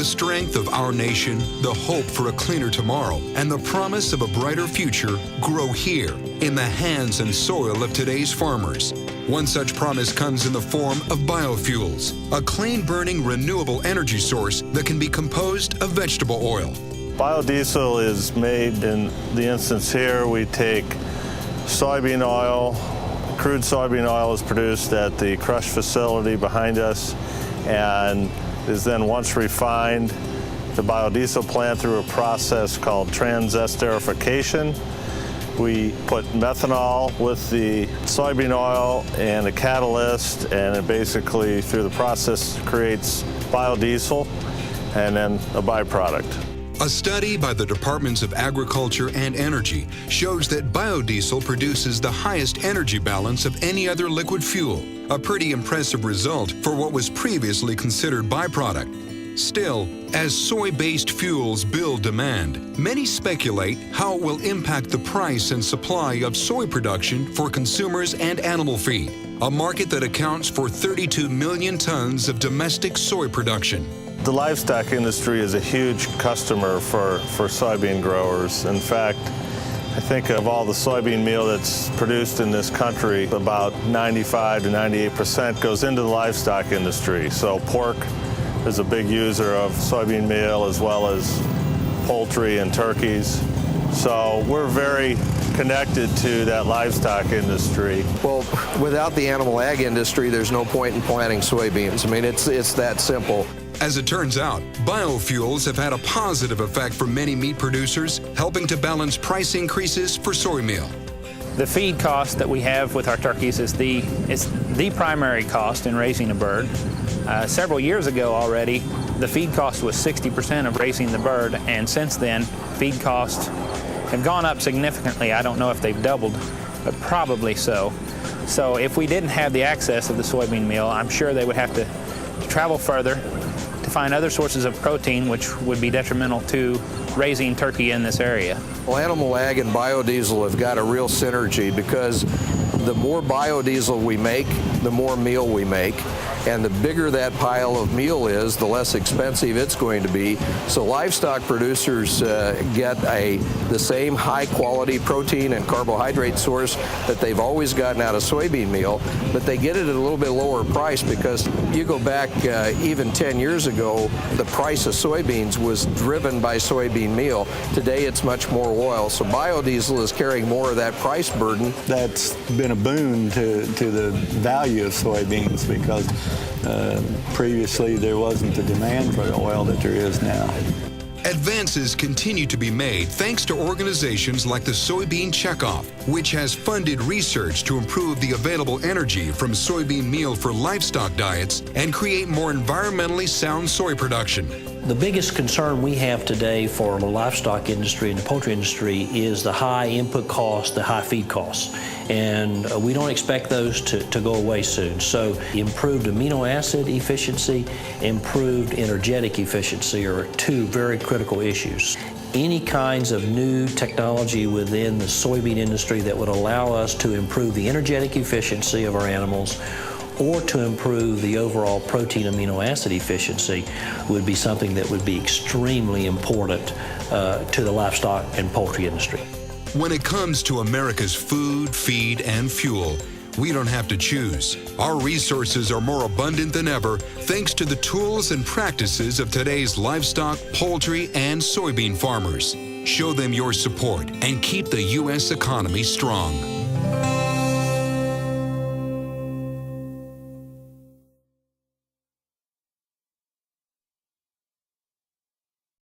strength of our nation, the hope for a cleaner tomorrow, and the promise of a brighter future grow here in the hands and soil of today's farmers. One such promise comes in the form of biofuels, a clean-burning renewable energy source that can be composed of vegetable oil. Biodiesel is made, in the instance here, we take soybean oil. Crude soybean oil is produced at the crush facility behind us and is then, once refined, the biodiesel plant through a process called transesterification. We put methanol with the soybean oil and a catalyst, and it basically, through the process, creates biodiesel and then a byproduct. A study by the Departments of Agriculture and Energy shows that biodiesel produces the highest energy balance of any other liquid fuel, a pretty impressive result for what was previously considered byproduct. Still, as soy-based fuels build demand, many speculate how it will impact the price and supply of soy production for consumers and animal feed, a market that accounts for 32 million tons of domestic soy production. The livestock industry is a huge customer for soybean growers. In fact, I think of all the soybean meal that's produced in this country, about 95 to 98% goes into the livestock industry. So pork is a big user of soybean meal, as well as poultry and turkeys. So we're very connected to that livestock industry. Well, without the animal ag industry, there's no point in planting soybeans. I mean, it's that simple. As it turns out, biofuels have had a positive effect for many meat producers, helping to balance price increases for soy meal. The feed cost that we have with our turkeys is the primary cost in raising a bird. Several years ago already, the feed cost was 60% of raising the bird, and since then, feed costs have gone up significantly. I don't know if they've doubled, but probably so. So if we didn't have the access of the soybean meal, I'm sure they would have to travel further to find other sources of protein, which would be detrimental to raising turkey in this area. Well, animal ag and biodiesel have got a real synergy, because the more biodiesel we make, the more meal we make. And the bigger that pile of meal is, the less expensive it's going to be. So livestock producers get the same high-quality protein and carbohydrate source that they've always gotten out of soybean meal, but they get it at a little bit lower price, because you go back even 10 years ago, the price of soybeans was driven by soybean meal. Today it's much more oil, so biodiesel is carrying more of that price burden. That's been a boon to the value of soybeans, because previously there wasn't the demand for the oil that there is now. Advances continue to be made thanks to organizations like the Soybean Checkoff, which has funded research to improve the available energy from soybean meal for livestock diets and create more environmentally sound soy production. The biggest concern we have today for the livestock industry and the poultry industry is the high input costs, the high feed costs. And we don't expect those to go away soon. So improved amino acid efficiency, improved energetic efficiency are two very critical issues. Any kinds of new technology within the soybean industry that would allow us to improve the energetic efficiency of our animals, or to improve the overall protein amino acid efficiency, would be something that would be extremely important to the livestock and poultry industry. When it comes to America's food, feed, and fuel, we don't have to choose. Our resources are more abundant than ever thanks to the tools and practices of today's livestock, poultry, and soybean farmers. Show them your support and keep the U.S. economy strong.